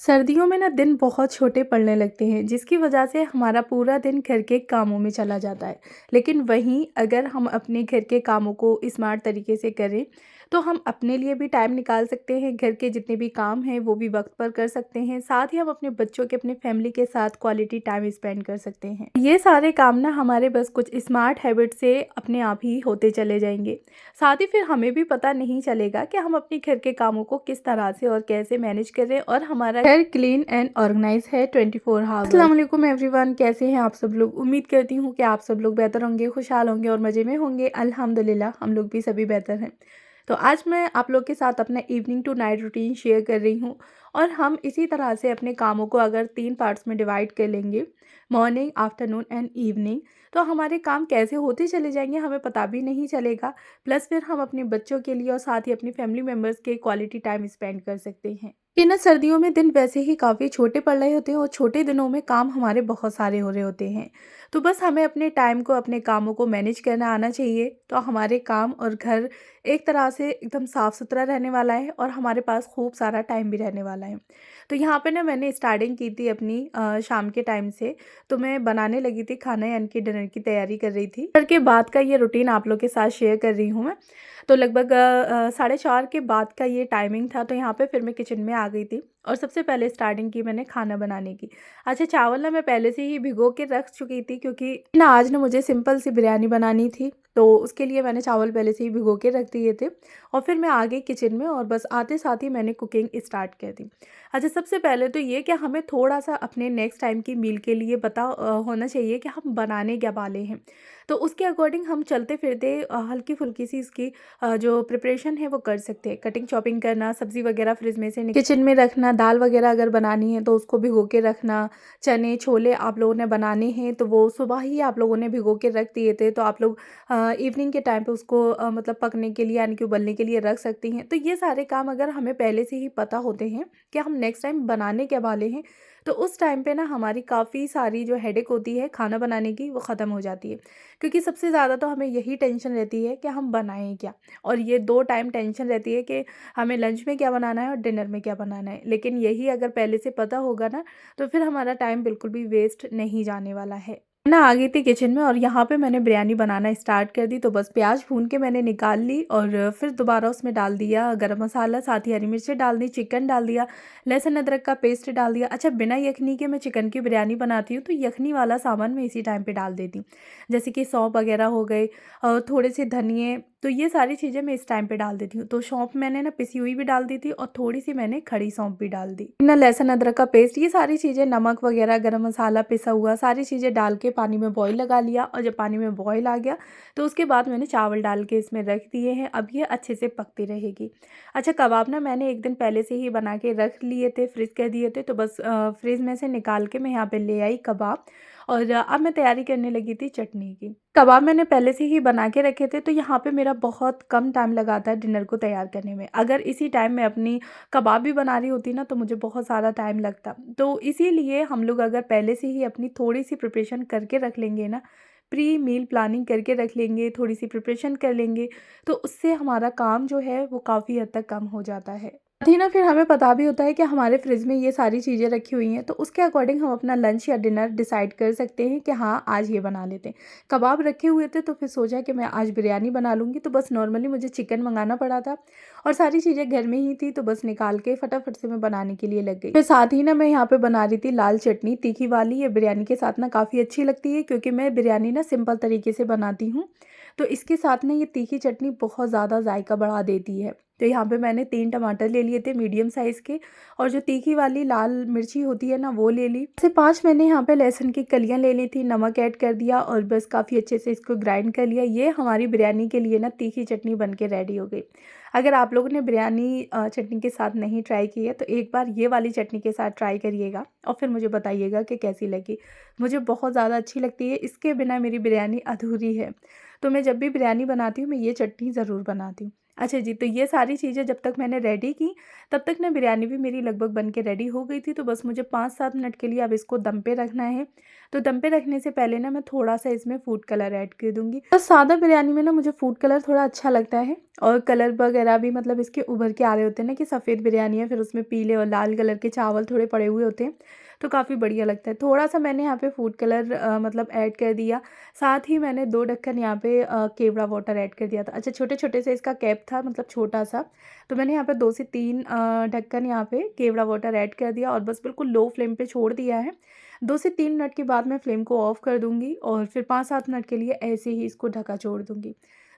सर्दियों में ना दिन बहुत छोटे पड़ने लगते हैं जिसकी वजह से हमारा पूरा दिन घर के कामों में चला जाता है। लेकिन वहीं अगर हम अपने घर के कामों को स्मार्ट तरीके से करें तो हम अपने लिए भी टाइम निकाल सकते हैं, घर के जितने भी काम हैं वो भी वक्त पर कर सकते हैं, साथ ही हम अपने बच्चों के अपने फैमिली के साथ क्वालिटी टाइम स्पेंड कर सकते हैं। ये सारे काम ना हमारे बस कुछ स्मार्ट हैबिट से अपने आप ही होते चले जाएंगे। साथ ही फिर हमें भी पता नहीं चलेगा कि हम अपने घर के कामों को किस तरह से और कैसे मैनेज कर रहे हैं और हमारा घर क्लीन एंड ऑर्गेनाइज है 24 आवर। अस्सलाम वालेकुम एवरीवन, कैसे हैं आप सब लोग। उम्मीद करती हूँ कि आप सब लोग बेहतर होंगे, खुशहाल होंगे और मज़े में होंगे। अल्हम्दुलिल्लाह हम लोग भी सभी बेहतर हैं। तो आज मैं आप लोग के साथ अपना evening to night routine share कर रही हूँ और हम इसी तरह से अपने कामों को अगर 3 पार्ट्स में डिवाइड कर लेंगे, मॉर्निंग, आफ्टरनून एंड इवनिंग, तो हमारे काम कैसे होते चले जाएंगे हमें पता भी नहीं चलेगा। प्लस फिर हम अपने बच्चों के लिए और साथ ही अपनी फैमिली मेम्बर्स के क्वालिटी टाइम स्पेंड कर सकते हैं। कि ना सर्दियों में दिन वैसे ही काफ़ी छोटे पड़ रहे होते हैं और छोटे दिनों में काम हमारे बहुत सारे हो रहे होते हैं। तो बस हमें अपने टाइम को, अपने कामों को मैनेज करना आना चाहिए, तो हमारे काम और घर एक तरह से एकदम साफ़ सुथरा रहने वाला है और हमारे पास खूब सारा टाइम भी रहने वाला है। तो यहाँ पे ना मैंने स्टार्टिंग की थी अपनी शाम के टाइम से। तो मैं बनाने लगी थी खाना, यानी कि डिनर की तैयारी कर रही थी। डिनर के बाद का ये रूटीन आप लोग के साथ शेयर कर रही हूँ मैं। तो लगभग 4:30 के बाद का ये टाइमिंग था। तो यहाँ पे फिर मैं किचन में आ गई थी और सबसे पहले स्टार्टिंग की मैंने खाना बनाने की। अच्छा, चावल ना मैं पहले से ही भिगो के रख चुकी थी क्योंकि ना आज ना मुझे सिंपल सी बिरयानी बनानी थी। तो उसके लिए मैंने चावल पहले से ही भिगो के रख दिए थे और फिर मैं आ गई किचन में और बस आते साथ ही मैंने कुकिंग स्टार्ट कर दी। अच्छा, सबसे पहले तो ये कि हमें थोड़ा-सा अपने नेक्स्ट टाइम की मील के लिए पता होना चाहिए कि हम बनाने क्या वाले हैं। तो उसके अकॉर्डिंग हम चलते-फिरते हल्की-फुल्की सी इसकी जो प्रिपरेशन है वो कर सकते हैं। कटिंग चॉपिंग करना, सब्ज़ी वगैरह फ्रिज में से किचन में रखना, दाल वगैरह अगर बनानी है तो उसको भिगो के रखना, चने, छोले आप लोगों ने बनाने हैं तो वो सुबह ही आप लोगों ने भिगो के रख दिए थे, तो आप लोग इवनिंग के टाइम पे उसको मतलब पकने के लिए, यानी कि उबलने के लिए रख सकती हैं। तो ये सारे काम अगर हमें पहले से ही पता होते हैं कि हम नेक्स्ट टाइम बनाने क्या वाले हैं, तो उस टाइम पे ना हमारी काफ़ी सारी जो हेडेक होती है खाना बनाने की वो ख़त्म हो जाती है। क्योंकि सबसे ज़्यादा तो हमें यही टेंशन रहती है कि हम बनाएँ क्या, और ये 2 टाइम टेंशन रहती है कि हमें लंच में क्या बनाना है और डिनर में क्या बनाना है। लेकिन यही अगर पहले से पता होगा ना, तो फिर हमारा टाइम बिल्कुल भी वेस्ट नहीं जाने वाला है। मैं ना आ गई थी किचन में और यहाँ पे मैंने बिरयानी बनाना स्टार्ट कर दी। तो बस प्याज भून के मैंने निकाल ली और फिर दोबारा उसमें डाल दिया गरम मसाला, साथ ही हरी मिर्चें डाल दी, चिकन डाल दिया, लहसुन अदरक का पेस्ट डाल दिया। अच्छा, बिना यखनी के मैं चिकन की बिरयानी बनाती हूँ तो यखनी वाला सामान मैं इसी टाइम पे डाल देती हूँ, जैसे कि सौंफ वगैरह हो गए और थोड़े से धनिए। तो ये सारी चीज़ें मैं इस टाइम पे डाल देती हूँ। तो सौंफ मैंने ना पिसी हुई भी डाल दी थी और थोड़ी सी मैंने खड़ी सौंफ भी डाल दी, ना लहसुन अदरक का पेस्ट, ये सारी चीज़ें, नमक वगैरह, गरम मसाला पिसा हुआ, सारी चीज़ें डाल के पानी में बॉईल लगा लिया। और जब पानी में बॉईल आ गया तो उसके बाद मैंने चावल डाल के इसमें रख दिए हैं। अब ये अच्छे से पकती रहेगी। अच्छा, कबाब ना मैंने एक दिन पहले से ही बना के रख लिए थे, फ्रिज कर दिए थे। तो बस फ्रिज में से निकाल के मैं यहाँ पे ले आई कबाब और अब मैं तैयारी करने लगी थी चटनी की। कबाब मैंने पहले से ही बना के रखे थे, तो यहाँ पे मेरा बहुत कम टाइम लगा था डिनर को तैयार करने में। अगर इसी टाइम मैं अपनी कबाब भी बना रही होती ना तो मुझे बहुत ज़्यादा टाइम लगता। तो इसीलिए हम लोग अगर पहले से ही अपनी थोड़ी-सी प्रिपरेशन करके रख लेंगे ना, प्री मील प्लानिंग करके रख लेंगे, थोड़ी-सी प्रिपरेशन कर लेंगे, तो उससे हमारा काम जो है वो काफ़ी हद तक कम हो जाता है। साथ ही ना फिर हमें पता भी होता है कि हमारे फ्रिज में ये सारी चीज़ें रखी हुई हैं, तो उसके अकॉर्डिंग हम अपना लंच या डिनर डिसाइड कर सकते हैं कि हाँ, आज ये बना लेते हैं। कबाब रखे हुए थे तो फिर सोचा कि मैं आज बिरयानी बना लूँगी, तो बस नॉर्मली मुझे चिकन मँगाना पड़ा था और सारी चीज़ें घर में ही थी, तो बस निकाल के फटाफट से मैं बनाने के लिए लग गई। फिर साथ ही ना मैं यहाँ पे बना रही थी लाल चटनी, तीखी वाली। ये बिरयानी के साथ ना काफ़ी अच्छी लगती है क्योंकि मैं बिरयानी ना सिंपल तरीके से बनाती हूँ, तो इसके साथ ना ये तीखी चटनी बहुत ज़्यादा जायका बढ़ा देती है। तो यहाँ पे मैंने 3 टमाटर ले लिए थे मीडियम साइज़ के और जो तीखी वाली लाल मिर्ची होती है ना वो ले ली। से 5 मैंने यहाँ पे लहसुन की कलियाँ ले ली थी, नमक ऐड कर दिया और बस काफ़ी अच्छे से इसको ग्राइंड कर लिया। ये हमारी बिरयानी के लिए ना तीखी चटनी बन के रेडी हो गई। अगर आप लोगों ने बिरयानी चटनी के साथ नहीं ट्राई की है तो एक बार ये वाली चटनी के साथ ट्राई करिएगा और फिर मुझे बताइएगा कि कैसी लगी। मुझे बहुत ज़्यादा अच्छी लगती है, इसके बिना मेरी बिरयानी अधूरी है। तो मैं जब भी बिरयानी बनाती हूँ मैं ये चटनी ज़रूर बनाती हूँ। अच्छा जी, तो ये सारी चीज़ें जब तक मैंने रेडी की तब तक ना बिरयानी भी मेरी लगभग बन के रेडी हो गई थी। तो बस मुझे 5-7 मिनट के लिए अब इसको दम पे रखना है। तो दम पे रखने से पहले ना मैं थोड़ा-सा इसमें फूड कलर ऐड कर दूँगी। बस सादा बिरयानी में ना मुझे फूड कलर थोड़ा अच्छा लगता है और कलर वगैरह भी मतलब इसके उभर के आ रहे होते हैं ना कि सफ़ेद बिरयानी है, फिर उसमें पीले और लाल कलर के चावल थोड़े पड़े हुए होते हैं, तो काफ़ी बढ़िया लगता है। थोड़ा-सा मैंने यहाँ पे फूड कलर मतलब ऐड कर दिया। साथ ही मैंने 2 ढक्कन यहाँ पे केवड़ा वाटर ऐड कर दिया था। अच्छा, छोटे-छोटे से इसका कैप था, मतलब छोटा-सा, तो मैंने यहाँ पे 2 से 3 ढक्कन यहाँ पे केवड़ा वाटर ऐड कर दिया और बस बिल्कुल लो फ्लेम पे छोड़ दिया है। 2 से 3 मिनट के बाद मैं फ्लेम को ऑफ कर दूँगी और फिर 5-7 मिनट के लिए ऐसे ही इसको ढका छोड़ दूँगी।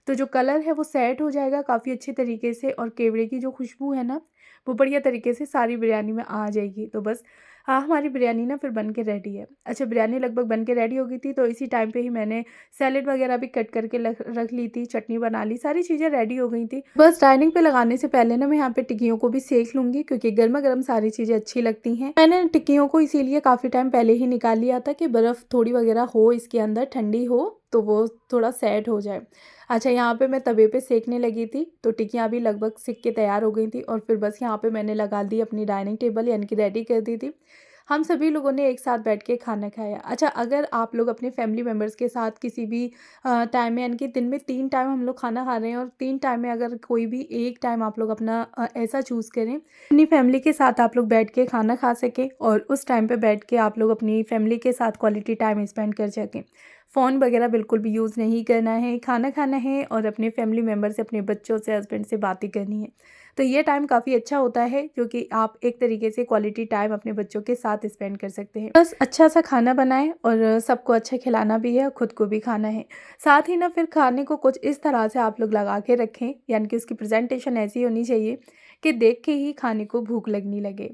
तो जो कलर है वो सेट हो जाएगा काफ़ी अच्छे तरीके से और केवड़े की जो खुशबू है ना, वो बढ़िया तरीके से सारी बिरयानी में आ जाएगी। तो बस हाँ, हमारी बिरयानी ना फिर बन के रेडी है। अच्छा, बिरयानी लगभग बन के रेडी हो गई थी, तो इसी टाइम पे ही मैंने सैलेड वगैरह भी कट करके रख ली थी, चटनी बना ली, सारी चीज़ें रेडी हो गई थी। बस डाइनिंग पे लगाने से पहले ना मैं यहाँ पे टिक्कियों को भी सेक लूँगी क्योंकि गरमा-गरम सारी चीज़ें अच्छी लगती हैं। मैंने टिक्कियों को इसीलिए काफ़ी टाइम पहले ही निकाल लिया था कि बर्फ़ थोड़ी वगैरह हो इसके अंदर, ठंडी हो, तो वो थोड़ा सेट हो जाए। अच्छा, यहाँ पे मैं तवे पे सेकने लगी थी, तो टिक्कियाँ भी लगभग सिक के तैयार हो गई थी और फिर बस यहाँ पे मैंने लगा दी अपनी डाइनिंग टेबल, यानी कि रेडी कर दी थी। हम सभी लोगों ने एक साथ बैठ के खाना खाया। अच्छा, अगर आप लोग अपने फैमिली मेंबर्स के साथ किसी भी टाइम में, यानी कि दिन में 3 टाइम हम लोग खाना खा रहे हैं और 3 टाइम में अगर कोई भी एक टाइम आप लोग अपना ऐसा चूज़ करें, अपनी फैमिली के साथ आप लोग बैठ के खाना खा सकें और उस टाइम पे बैठ के आप लोग अपनी फैमिली के साथ क्वालिटी टाइम स्पेंड कर सकें। फ़ोन वगैरह बिल्कुल भी यूज़ नहीं करना है, खाना खाना है और अपने फैमिली मेंबर से, अपने बच्चों से, हस्बैंड से बातें करनी है। तो ये टाइम काफ़ी अच्छा होता है क्योंकि आप एक तरीके से क्वालिटी टाइम अपने बच्चों के साथ स्पेंड कर सकते हैं। बस अच्छा सा खाना बनाएं और सबको अच्छा खिलाना भी है और खुद को भी खाना है। साथ ही ना फिर खाने को कुछ इस तरह से आप लोग लगा के रखें, यानी कि उसकी प्रेजेंटेशन ऐसी होनी चाहिए कि देख के ही खाने को भूख लगने लगे।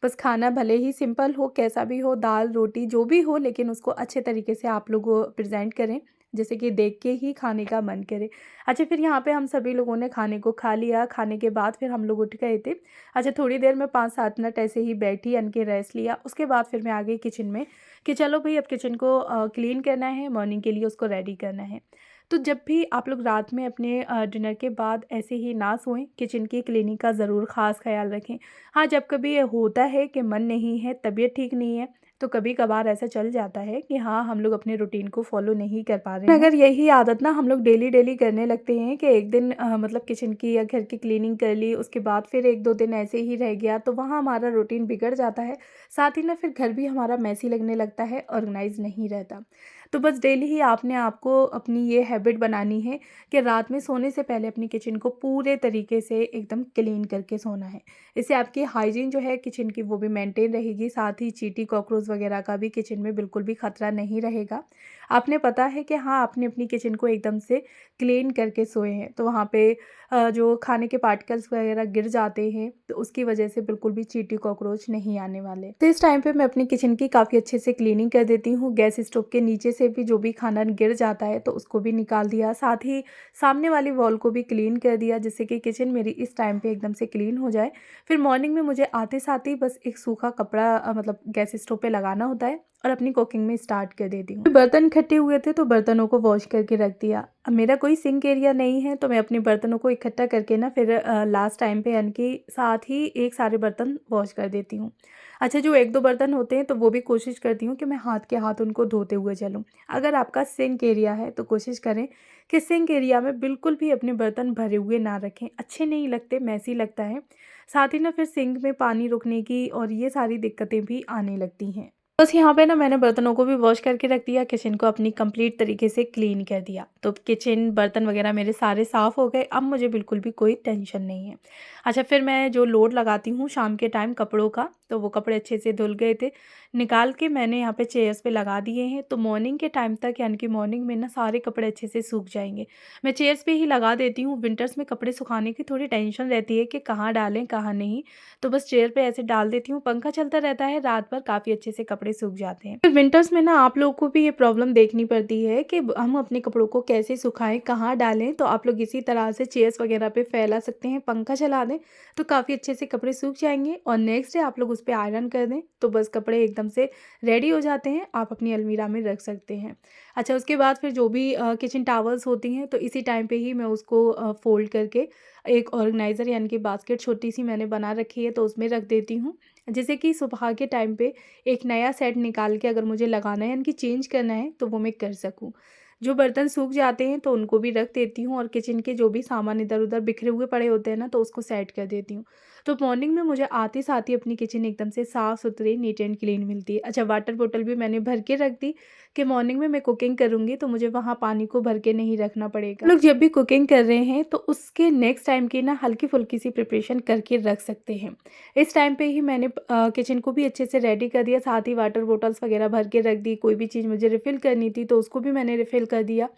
बस खाना भले ही सिंपल हो, कैसा भी हो, दाल रोटी जो भी हो, लेकिन उसको अच्छे तरीके से आप लोग प्रेजेंट करें जैसे कि देख के ही खाने का मन करे। अच्छा, फिर यहाँ पे हम सभी लोगों ने खाने को खा लिया। खाने के बाद फिर हम लोग उठ गए थे। अच्छा, थोड़ी देर में 5-7 मिनट ऐसे ही बैठी, यानी कि रेस्ट लिया। उसके बाद फिर मैं आ गई किचन में कि चलो भई अब किचन को क्लीन करना है, मॉर्निंग के लिए उसको रेडी करना है। तो जब भी आप लोग रात में अपने डिनर के बाद ऐसे ही ना सोएं, किचन की क्लीनिंग का ज़रूर ख़ास ख़्याल रखें। हाँ, जब कभी ये होता है कि मन नहीं है, तबीयत ठीक नहीं है, तो कभी-कभार ऐसा चल जाता है कि हाँ, हम लोग अपने रूटीन को फ़ॉलो नहीं कर पा रहे हैं। अगर यही आदत ना हम लोग डेली-डेली करने लगते हैं कि एक दिन मतलब किचन की या घर की क्लीनिंग कर ली, उसके बाद फिर 1-2 दिन ऐसे ही रह गया, तो वहाँ हमारा रूटीन बिगड़ जाता है। साथ ही ना फिर घर भी हमारा मेसी लगने लगता है, ऑर्गेनाइज़ नहीं रहता। तो बस डेली ही आपने आपको अपनी ये हैबिट बनानी है कि रात में सोने से पहले अपनी किचन को पूरे तरीके से एकदम क्लीन करके सोना है। इससे आपकी हाइजीन जो है किचन की वो भी मेंटेन रहेगी, साथ ही चींटी कॉकरोच वगैरह का भी किचन में बिल्कुल भी खतरा नहीं रहेगा। आपने पता है कि हाँ, आपने अपनी किचन को एकदम से क्लीन करके सोए हैं, तो वहाँ पे जो खाने के पार्टिकल्स वगैरह गिर जाते हैं, तो उसकी वजह से बिल्कुल भी चींटी कॉकरोच नहीं आने वाले। तो इस टाइम पे मैं अपनी किचन की काफ़ी अच्छे से क्लीनिंग कर देती हूँ। गैस स्टोव के नीचे से भी जो भी खाना गिर जाता है, तो उसको भी निकाल दिया। साथ ही सामने वाली वॉल को भी क्लीन कर दिया, जिससे कि किचन मेरी इस टाइम पे एकदम से क्लीन हो जाए। फिर मॉर्निंग में मुझे आते साथ ही बस एक सूखा कपड़ा मतलब गैस स्टोव पे लगाना होता है और अपनी कुकिंग में स्टार्ट कर देती हूँ। बर्तन इकट्ठे हुए थे, तो बर्तनों को वॉश करके रख दिया। अब मेरा कोई सिंक एरिया नहीं है, तो मैं अपने बर्तनों को इकट्ठा करके ना फिर लास्ट टाइम पे, यानी कि साथ ही एक सारे बर्तन वॉश कर देती हूँ। अच्छा, जो 1-2 बर्तन होते हैं, तो वो भी कोशिश करती हूँ कि मैं हाथ के हाथ उनको धोते हुए चलूँ। अगर आपका सिंक एरिया है, तो कोशिश करें कि सिंक एरिया में बिल्कुल भी अपने बर्तन भरे हुए ना रखें, अच्छे नहीं लगते, मेसी लगता है। साथ ही ना फिर सिंक में पानी रुकने की और ये सारी दिक्कतें भी आने लगती हैं। बस यहाँ पे ना मैंने बर्तनों को भी वॉश करके रख दिया, किचन को अपनी कंप्लीट तरीके से क्लीन कर दिया। तो किचन, बर्तन वगैरह मेरे सारे साफ़ हो गए, अब मुझे बिल्कुल भी कोई टेंशन नहीं है। अच्छा, फिर मैं जो लोड लगाती हूँ शाम के टाइम कपड़ों का, तो वो कपड़े अच्छे से धुल गए थे, निकाल के मैंने यहाँ पे चेयर्स पे लगा दिए हैं। तो मॉर्निंग के टाइम तक, यानी कि मॉर्निंग में ना सारे कपड़े अच्छे से सूख जाएंगे। मैं चेयर्स पे ही लगा देती हूँ। विंटर्स में कपड़े सुखाने की थोड़ी टेंशन रहती है कि कहाँ डालें कहाँ नहीं, तो बस चेयर पे ऐसे डाल देती हूँ, पंखा चलता रहता है, रात भर काफ़ी अच्छे से कपड़े सूख जाते हैं। फिर विंटर्स में ना आप लोगों को भी ये प्रॉब्लम देखनी पड़ती है कि हम अपने कपड़ों को कैसे सुखाएं, कहाँ डालें, तो आप लोग इसी तरह से चेयर्स वगैरह पे फैला सकते हैं, पंखा चला दें, तो काफ़ी अच्छे से कपड़े सूख जाएंगे और नेक्स्ट डे आप लोग उस पर आयरन कर दें, तो बस कपड़े एकदम से रेडी हो जाते हैं, आप अपनी अलमीरा में रख सकते हैं। अच्छा, उसके बाद फिर जो भी किचन टॉवल्स होती हैं, तो इसी टाइम पे ही मैं उसको फ़ोल्ड करके एक ऑर्गेनाइज़र यानी कि बास्केट छोटी-सी मैंने बना रखी है, तो उसमें रख देती हूँ। जैसे कि सुबह के टाइम पे एक नया सेट निकाल के अगर मुझे लगाना है यानी कि चेंज करना है, तो वो मैं कर सकूँ। जो बर्तन सूख जाते हैं तो उनको भी रख देती हूँ, और किचन के जो भी सामान इधर-उधर बिखरे हुए पड़े होते हैं ना, तो उसको सेट कर देती हूँ। तो मॉर्निंग में मुझे आते साथ ही अपनी किचन एकदम से साफ-सुथरी, नीट एंड क्लीन मिलती है। अच्छा, वाटर बॉटल भी मैंने भर के रख दी कि मॉर्निंग में मैं कुकिंग करूँगी तो मुझे वहाँ पानी को भर के नहीं रखना पड़ेगा। लोग जब भी कुकिंग कर रहे हैं तो उसके नेक्स्ट टाइम की ना हल्की-फुल्की सी प्रिपरेशन करके रख सकते हैं। इस टाइम पे ही मैंने किचन को भी अच्छे से रेडी कर दिया, साथ ही वाटर बॉटल्स वगैरह भर के रख दी। कोई भी चीज़ मुझे रिफ़िल करनी थी तो उसको भी मैंने रिफ़िल कर दिया।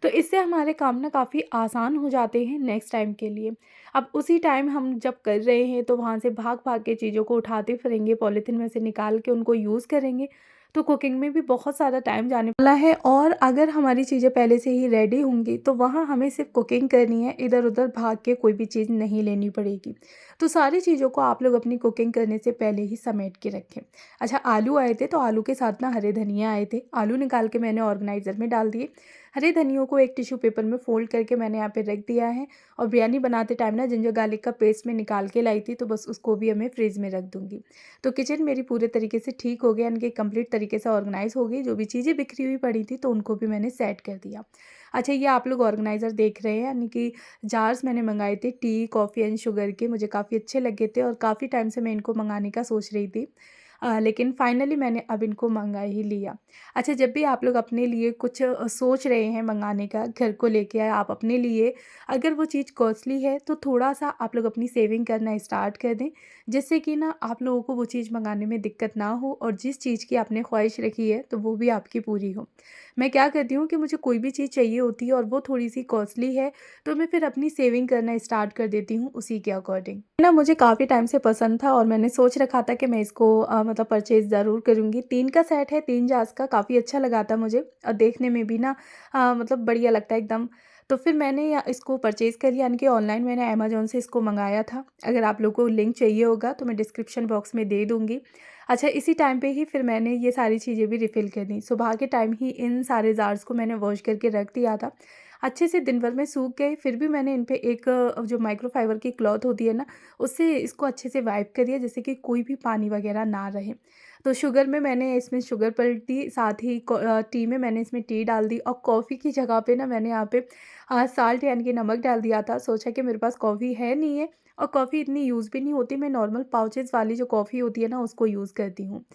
तो इससे हमारे काम ना काफ़ी आसान हो जाते हैं नेक्स्ट टाइम के लिए। अब उसी टाइम हम जब कर रहे हैं तो वहाँ से भाग-भाग के चीज़ों को उठाते फिरेंगे, पॉलीथीन में से निकाल के उनको यूज़ करेंगे, तो कुकिंग में भी बहुत सारा टाइम जाने वाला है। और अगर हमारी चीज़ें पहले से ही रेडी होंगी तो वहाँ हमें सिर्फ़ कुकिंग करनी है, इधर-उधर भाग के कोई भी चीज़ नहीं लेनी पड़ेगी। तो सारी चीज़ों को आप लोग अपनी कुकिंग करने से पहले ही समेट के रखें। अच्छा, आलू आए थे तो आलू के साथ ना हरे धनिया आए थे। आलू निकाल के मैंने ऑर्गेनाइज़र में डाल दिए। हरे धनियों को एक टिश्यू पेपर में फ़ोल्ड करके मैंने यहाँ पे रख दिया है। और बिरयानी बनाते टाइम ना जिंजर गार्लिक का पेस्ट मैं निकाल के लाई थी, तो बस उसको भी मैं फ्रिज में रख दूँगी। तो किचन मेरी पूरे तरीके से ठीक हो गया, यानी कि कंप्लीट तरीके से ऑर्गेनाइज़ हो गई। जो भी चीज़ें बिखरी हुई पड़ी थी तो उनको भी मैंने सेट कर दिया। अच्छा, ये आप लोग ऑर्गेनाइज़र देख रहे हैं, यानी कि जार्स मैंने मँगाए थे टी, कॉफ़ी एंड शुगर के। मुझे काफ़ी अच्छे लगे थे और काफ़ी टाइम से मैं इनको मँगाने का सोच रही थी। लेकिन फाइनली मैंने अब इनको मँगा ही लिया। अच्छा, जब भी आप लोग अपने लिए कुछ सोच रहे हैं मँगाने का, घर को लेके आए आप अपने लिए, अगर वो चीज़ कॉस्टली है तो थोड़ा-सा आप लोग अपनी सेविंग करना स्टार्ट कर दें, जिससे कि ना आप लोगों को वो चीज़ मँगाने में दिक्कत ना हो, और जिस चीज़ की आपने ख्वाहिश रखी है तो वो भी आपकी पूरी हो। मैं क्या करती हूँ कि मुझे कोई भी चीज़ चाहिए होती है और वो थोड़ी-सी कॉस्टली है, तो मैं फिर अपनी सेविंग करना स्टार्ट कर देती हूँ उसी के अकॉर्डिंग। ना मुझे काफ़ी टाइम से पसंद था और मैंने सोच रखा था कि मैं इसको मतलब परचेज़ ज़रूर करूँगी। 3 का सेट है, 3 जार्स का, काफ़ी अच्छा लगा था मुझे और देखने में भी ना मतलब बढ़िया लगता है एकदम। तो फिर मैंने इसको परचेज़ कर लिया, यानी कि ऑनलाइन मैंने अमेज़न से इसको मँगाया था। अगर आप लोगों को लिंक चाहिए होगा तो मैं डिस्क्रिप्शन बॉक्स में दे दूँगी। अच्छा, इसी टाइम पे ही फिर मैंने ये सारी चीज़ें भी रिफ़िल कर दी। सुबह के टाइम ही इन सारे जार्स को मैंने वॉश करके रख दिया था। अच्छे से दिन भर में सूख गए, फिर भी मैंने इन पे एक जो माइक्रोफ़ाइबर की क्लॉथ होती है ना, उससे इसको अच्छे से वाइप कर दिया, जिससे कि कोई भी पानी वग़ैरह ना रहे। तो शुगर में मैंने इसमें शुगर पलट दी, साथ ही टी में मैंने इसमें टी डाल दी, और कॉफ़ी की जगह पे ना मैंने यहाँ पे साल्ट यानी कि नमक डाल दिया था। सोचा कि मेरे पास कॉफ़ी है नहीं है और कॉफ़ी इतनी यूज़ भी नहीं होती, मैं नॉर्मल पाउचेज़ वाली जो कॉफ़ी होती है ना उसको यूज़ करती हूँ।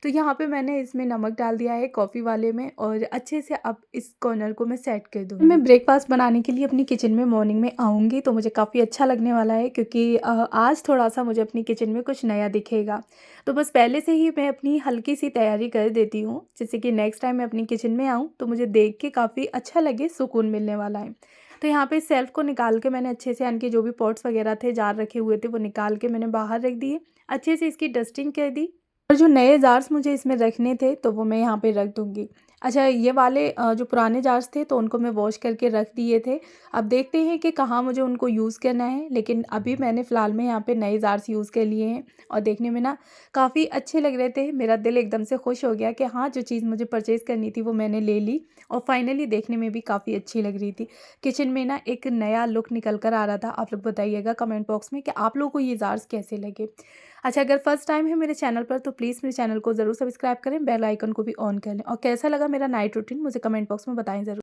तो यहाँ पे मैंने इसमें नमक डाल दिया है कॉफ़ी वाले में, और अच्छे से अब इस कॉर्नर को मैं सेट कर दूँगी। मैं ब्रेकफ़ास्ट बनाने के लिए अपनी किचन में मॉर्निंग में आऊँगी तो मुझे काफ़ी अच्छा लगने वाला है, क्योंकि आज थोड़ा-सा मुझे अपनी किचन में कुछ नया दिखेगा। तो बस पहले से ही मैं अपनी हल्की-सी तैयारी कर देती हूँ, जिससे कि नेक्स्ट टाइम मैं अपनी किचन में आऊँ तो मुझे देख के काफ़ी अच्छा लगे, सुकून मिलने वाला है। तो यहाँ पे शेल्फ़ को निकाल के मैंने अच्छे से, यानी कि जो भी पॉट्स वग़ैरह थे, जार रखे हुए थे, वो निकाल के मैंने बाहर रख दिए। अच्छे से इसकी डस्टिंग कर दी, और जो नए जार्स मुझे इसमें रखने थे तो वो मैं यहाँ पे रख दूँगी। अच्छा, ये वाले जो पुराने जार्स थे तो उनको मैं वॉश करके रख दिए थे। अब देखते हैं कि कहाँ मुझे उनको यूज़ करना है, लेकिन अभी मैंने फ़िलहाल में यहाँ पे नए जार्स यूज़ कर लिए हैं और देखने में ना काफ़ी अच्छे लग रहे थे। मेरा दिल एकदम से खुश हो गया कि हाँ, जो चीज़ मुझे परचेज़ करनी थी वो मैंने ले ली, और फाइनली देखने में भी काफ़ी अच्छी लग रही थी। किचन में ना एक नया लुक निकल कर आ रहा था। आप लोग बताइएगा कमेंट बॉक्स में कि आप लोगों को ये जार्स कैसे लगे। अच्छा, अगर फर्स्ट टाइम है मेरे चैनल पर तो प्लीज़ मेरे चैनल को ज़रूर सब्सक्राइब करें, बेल आइकन को भी ऑन कर लें, और कैसा लगा मेरा नाइट रूटीन मुझे कमेंट बॉक्स में बताएं ज़रूर।